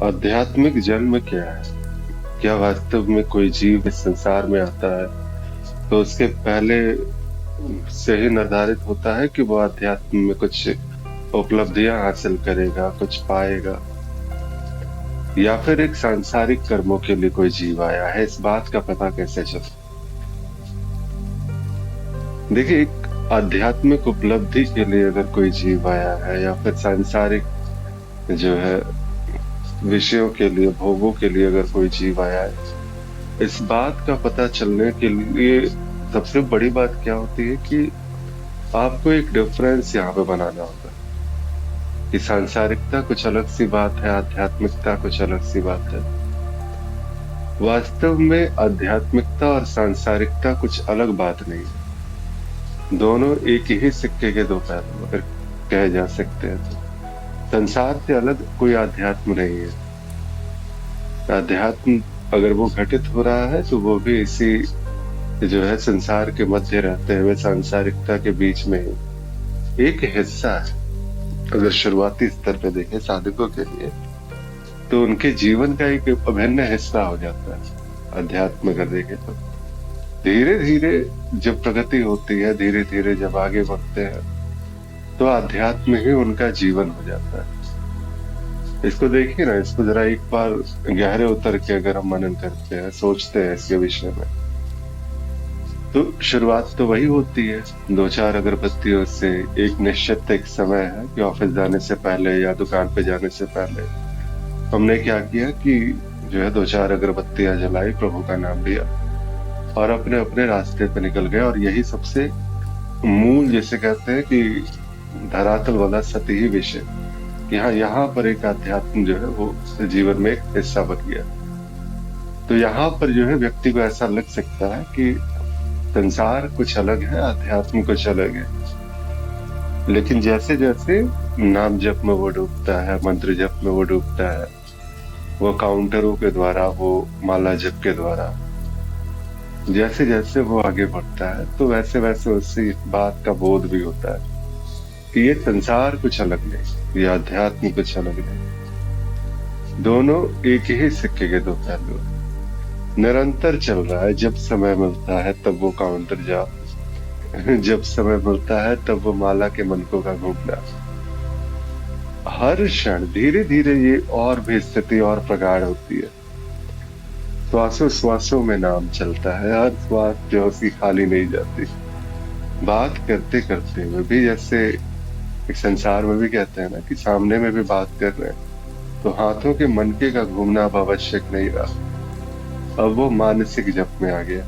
आध्यात्मिक जन्म क्या है? क्या वास्तव में कोई जीव इस संसार में आता है तो उसके पहले से ही निर्धारित होता है कि वो आध्यात्म में कुछ उपलब्धियां हासिल करेगा, कुछ पाएगा, या फिर एक सांसारिक कर्मों के लिए कोई जीव आया है? इस बात का पता कैसे चले? देखिए, एक आध्यात्मिक उपलब्धि के लिए अगर कोई जीव आया है या फिर सांसारिक जो है विषयों के लिए, भोगों के लिए अगर कोई जीव आया है, इस बात का पता चलने के लिए सबसे बड़ी बात क्या होती है कि आपको एक डिफरेंस यहाँ पे बनाना होगा कि सांसारिकता कुछ अलग सी बात है, आध्यात्मिकता कुछ अलग सी बात है। वास्तव में आध्यात्मिकता और सांसारिकता कुछ अलग बात नहीं है। दोनों एक ही सिक्के के दो पहलू अगर कहे जा सकते हैं तो। संसार से अलग कोई आध्यात्म नहीं है। अध्यात्म अगर वो घटित हो रहा है तो वो भी इसी जो है संसार के मध्य रहते हुए सांसारिकता के बीच में ही एक हिस्सा है। अगर शुरुआती स्तर पे देखें साधकों के लिए तो उनके जीवन का एक अभिन्न हिस्सा हो जाता है अध्यात्म। अगर देखें तो धीरे धीरे जब प्रगति होती है, धीरे धीरे जब आगे बढ़ते हैं तो अध्यात्म ही उनका जीवन हो जाता है। इसको देखिए ना, इसको जरा एक बार गहरे उतर के अगर हम मनन करते हैं, सोचते हैं इसके विषय में, तो शुरुआत तो वही होती है दो चार अगरबत्तियों से। एक निश्चित एक समय है कि ऑफिस जाने से पहले या दुकान पे जाने से पहले हमने क्या किया कि जो है दो चार अगरबत्तियां जलाई, प्रभु का नाम लिया और अपने अपने रास्ते पे निकल गए। और यही सबसे मूल, जैसे कहते हैं कि धरातल वाला सतही विषय, यहाँ पर एक अध्यात्म जो है वो जीवन में एक हिस्सा बन गया। तो यहाँ पर जो है व्यक्ति को ऐसा लग सकता है कि संसार कुछ अलग है, अध्यात्म कुछ अलग है। लेकिन जैसे जैसे नाम जप में वो डूबता है, मंत्र जप में वो डूबता है, वो काउंटरों के द्वारा, वो माला जप के द्वारा जैसे जैसे वो आगे बढ़ता है तो वैसे वैसे उससे इस बात का बोध भी होता है कि ये संसार कुछ अलग नहीं, ये अध्यात्म कुछ अलग नहीं। दोनों एक ही सिक्के के दो पहलू हैं। निरंतर चल रहा है। जब समय मिलता है तब वो काउंटर जाओ, जब समय मिलता है तब वो माला के मनकों का घूमना। हर क्षण धीरे धीरे ये और भी स्थिति और प्रगाढ़ होती है। श्वासों श्वासों में नाम चलता है, हर श्वास जो उसकी खाली नहीं जाती। बात करते करते हुए भी, जैसे एक संसार में भी कहते हैं ना कि सामने में भी बात कर रहे हैं तो हाथों के मनके का घूमना अब आवश्यक नहीं रहा, अब वो मानसिक जप में आ गया।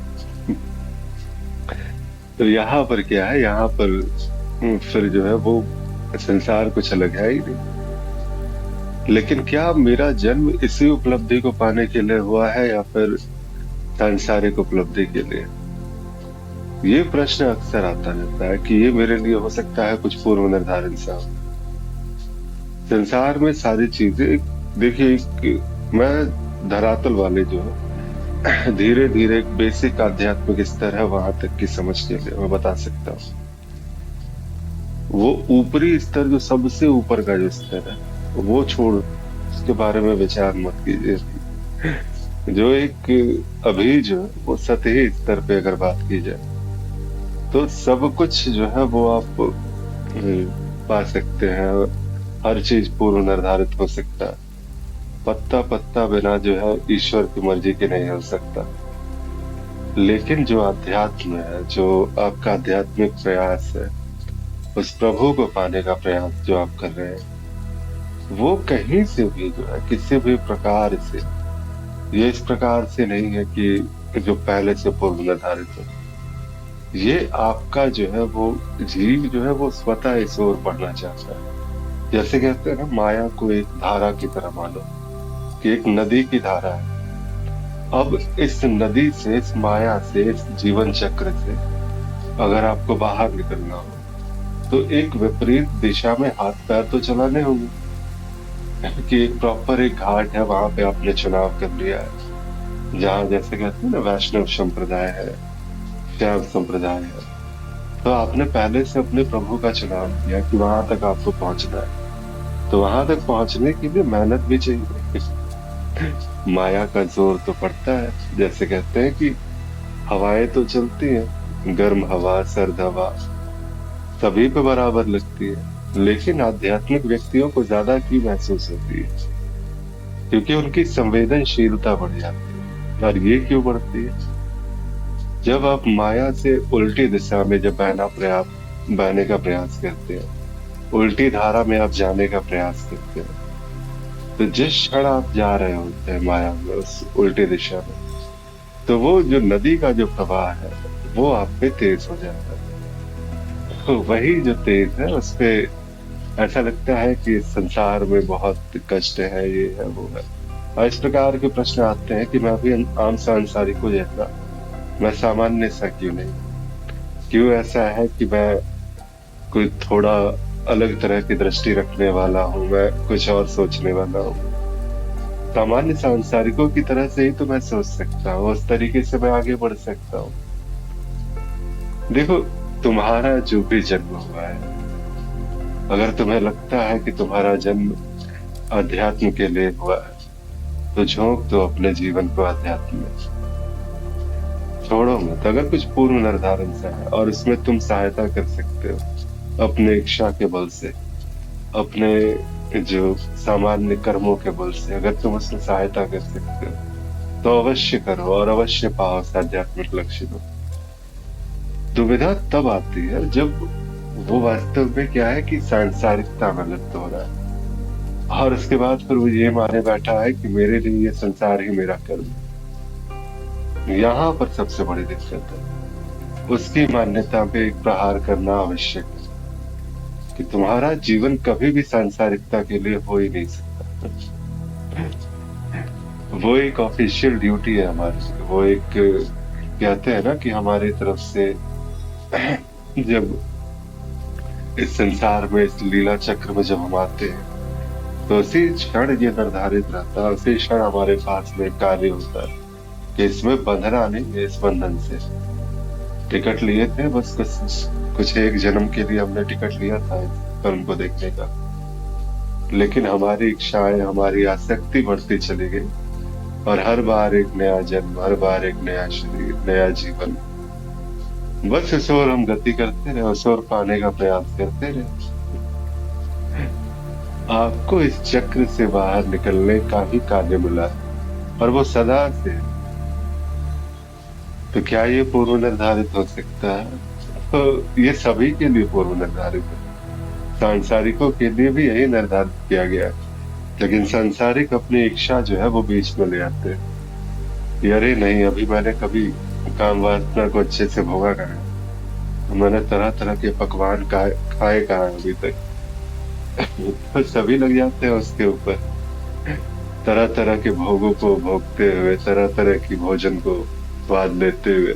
तो यहाँ पर क्या है, यहाँ पर फिर जो है वो संसार कुछ अलग है ही नहीं। लेकिन क्या मेरा जन्म इसी उपलब्धि को पाने के लिए हुआ है या फिर सांसारिक उपलब्धि के लिए? ये प्रश्न अक्सर आता रहता है कि ये मेरे लिए हो सकता है कुछ पूर्व निर्धारित सा। संसार में सारी चीजें देखिए, मैं धरातल वाले जो है धीरे धीरे एक बेसिक आध्यात्मिक स्तर है वहां तक की समझ के लिए मैं बता सकता हूँ। वो ऊपरी स्तर, जो सबसे ऊपर का जो स्तर है, वो छोड़, उसके बारे में विचार मत कीजिए। जो एक अभी जो है वो सतही स्तर पे अगर बात की जाए तो सब कुछ जो है वो आप पा सकते हैं। हर चीज पूर्व निर्धारित हो सकता है। पत्ता पत्ता बिना जो है ईश्वर की मर्जी के नहीं हो सकता। लेकिन जो अध्यात्म है, जो आपका आध्यात्मिक प्रयास है, उस प्रभु को पाने का प्रयास जो आप कर रहे हैं, वो कहीं से भी जो है किसी भी प्रकार से, ये इस प्रकार से नहीं है कि जो पहले से पूर्व निर्धारित हो। ये आपका जो है वो जीव जो है वो स्वतः इस ओर बढ़ना चाहता है। जैसे कहते हैं ना, माया को एक धारा की तरह मानो कि एक नदी की धारा है। अब इस नदी से, इस माया से, इस जीवन चक्र से अगर आपको बाहर निकलना हो तो एक विपरीत दिशा में हाथ पैर तो चलाने होंगे। कि एक प्रॉपर एक घाट है, वहां पे आपने चुनाव कर लिया है, जहाँ जैसे कहते हैं ना वैष्णव संप्रदाय है, शैव संप्रदाय है, तो आपने पहले से अपने प्रभु का चुनाव किया कि वहां तक आपको पहुंचना है। तो वहां तक पहुंचने के लिए मेहनत भी चाहिए, माया का जोर तो पड़ता है। जैसे कहते हैं कि हवाएं तो चलती हैं, गर्म हवा सर्द हवा सभी पे बराबर लगती है, लेकिन आध्यात्मिक व्यक्तियों को ज्यादा की महसूस होती है, क्योंकि उनकी संवेदनशीलता बढ़ जाती है। और ये क्यों बढ़ती है? जब आप माया से उल्टी दिशा में जब बहने का प्रयास करते हैं, उल्टी धारा में आप जाने का प्रयास करते हैं, तो जिस क्षण आप जा रहे होते हैं माया में उस उल्टी दिशा में, तो वो जो नदी का जो प्रवाह है वो आप पे तेज हो जाता है। तो वही जो तेज है उस पे ऐसा लगता है कि इस संसार में बहुत कष्ट है, ये है वो है। और इस प्रकार के प्रश्न आते हैं कि मैं भी आम सांसारिक को जैसा, मैं सामान्य सा क्यों नहीं? क्यों ऐसा है कि मैं कोई थोड़ा अलग तरह की दृष्टि रखने वाला हूँ, मैं कुछ और सोचने वाला हूँ। सामान्य सांसारिकों की तरह से ही तो मैं सोच सकता हूँ, उस तरीके से मैं आगे बढ़ सकता हूँ। देखो, तुम्हारा जो भी जन्म हुआ है, अगर तुम्हें लगता है कि तुम्हारा जन्म अध्यात्म के लिए हुआ है, तो झोंक दो अपने जीवन को अध्यात्म में, छोड़ो मत। अगर कुछ पूर्व निर्धारण सा है और उसमें तुम सहायता कर सकते हो अपने इच्छा के बल से, अपने जो सामान्य कर्मों के बल से, अगर तुम उसमें सहायता कर सकते हो तो अवश्य करो और अवश्य पाओ उस आध्यात्मिक लक्ष्य को। दुविधा तब आती है जब वो वास्तव में क्या है कि सांसारिकता में लिप्त हो रहा है, और उसके बाद फिर वो ये माने बैठा है कि मेरे लिए ये संसार ही मेरा कर्म है। यहाँ पर सबसे बड़ी दिक्कत है। उसकी मान्यता पे एक प्रहार करना आवश्यक है कि तुम्हारा जीवन कभी भी सांसारिकता के लिए हो ही नहीं सकता। वो एक ऑफिशियल ड्यूटी है हमारी, वो एक कहते हैं ना कि हमारी तरफ से जब इस संसार में इस लीला चक्र में जब हम आते हैं, तो उसी क्षण ये निर्धारित रहता है, उसी क्षण हमारे पास में कार्य होता है कि इसमें बंधना नहीं है। इस बंधन से टिकट लिए थे, बस कुछ एक जन्म के लिए हमने टिकट लिया था इस फिल्म को देखने का, लेकिन हमारी इच्छाएं, हमारी आसक्ति बढ़ती चली गई, और हर बार एक नया जन्म, हर बार एक नया शरीर, नया जीवन, बस उस ओर हम गति करते रहे, उस ओर पाने का प्रयास करते रहे। आपको इस चक्र से बाहर निकलने का ही कार्य मिला है, और वो सदा से है। तो क्या ये पूर्व निर्धारित हो सकता है? तो ये सभी के लिए पूर्व निर्धारित है। सांसारिकों के लिए भी यही निर्धारित किया गया है, लेकिन सांसारिक अपनी इच्छा जो है वो बीच में ले आते हैं कि अरे नहीं, अभी मैंने कभी काम वासना को अच्छे से भोगा कहा है, मैंने तरह तरह के पकवान खाए कहा है अभी तक। तो सभी लग जाते हैं उसके ऊपर, तरह तरह के भोगों को भोगते हुए, तरह तरह की भोजन को स्वाद लेते हुए।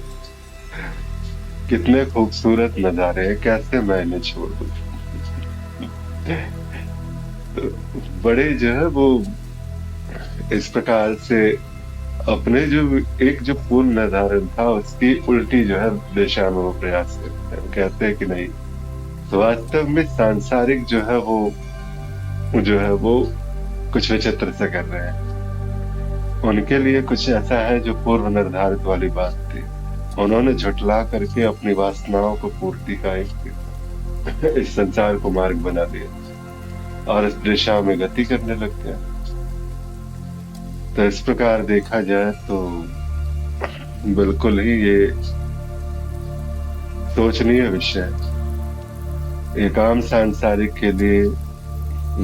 कितने खूबसूरत नजारे हैं, कैसे मैं इन्हें छोड़ दूं? तो बड़े जो है वो इस प्रकार से अपने जो एक जो पूर्ण निर्धारण था उसकी उल्टी जो है दिशा में वो प्रयास करते हैं। कहते हैं कि नहीं, तो वास्तव में सांसारिक जो है वो कुछ विचित्र से कर रहे हैं। उनके लिए कुछ ऐसा है जो पूर्व निर्धारित वाली बात थी, उन्होंने झुटला करके अपनी वासनाओं को पूर्ति का एक इस संसार को मार्ग बना दिया और इस दिशा में गति करने लग गया। तो इस प्रकार देखा जाए तो बिल्कुल ही ये सोचनीय विषय है। एक आम सांसारिक के लिए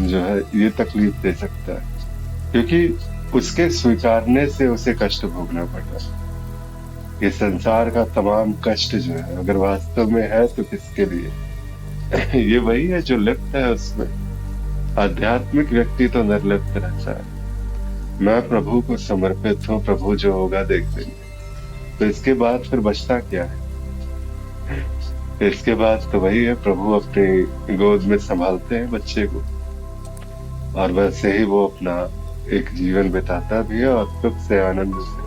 जो है ये तकलीफ दे सकता है, क्योंकि उसके स्वीकारने से उसे कष्ट भोगना पड़ रहा है। ये संसार का तमाम कष्ट जो है अगर वास्तव में है तो किसके लिए? ये वही है जो लिप्त है उसमें। आध्यात्मिक व्यक्ति तो निर्लिप्त रहता है, मैं प्रभु को समर्पित हूँ, प्रभु जो होगा देख लेंगे। तो इसके बाद फिर बचता क्या है? इसके बाद तो वही है, प्रभु अपनी गोद में संभालते हैं बच्चे को, और वैसे ही वो अपना एक जीवन बिताता भी है, और सुख से आनंद से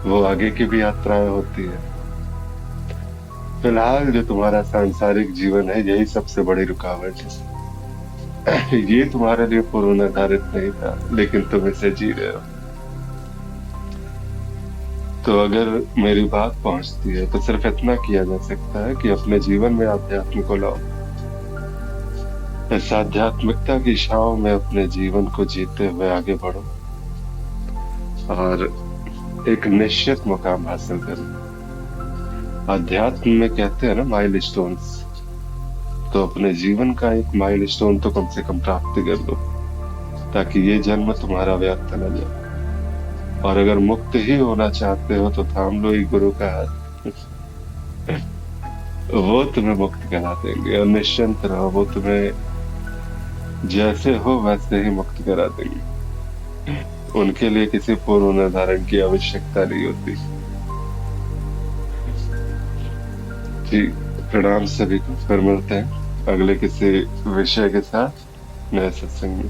वो आगे की भी यात्राएं होती है। फिलहाल जो तुम्हारा सांसारिक जीवन है यही सबसे बड़ी रुकावट है। ये तुम्हारे लिए पूर्व निर्धारित नहीं था, लेकिन तुम इसे जी रहे हो। तो अगर मेरी बात पहुंचती है तो सिर्फ इतना किया जा सकता है कि अपने जीवन में आध्यात्म को लाओ। इस आध्यात्मिकता की छांव में अपने जीवन को जीते हुए आगे बढ़ो और एक निश्चित मुकाम हासिल करो। अध्यात्म में कहते हैं ना माइलस्टोन्स, तो अपने जीवन का एक माइलस्टोन तो कम से कम प्राप्त कर लो, ताकि ये जन्म तुम्हारा व्यर्थ न जाए। और अगर मुक्त ही होना चाहते हो तो थाम लो ये गुरु का हाथ, वो तुम्हें मुक्त करा देंगे। और निश्चिंत रहो, वो तुम्हें जैसे हो वैसे ही मुक्त करा देंगे। उनके लिए किसी पूर्व निर्धारण की आवश्यकता नहीं होती। जी, प्रणाम सभी को। फिर मिलते हैं अगले किसी विषय के साथ नए सत्संग में।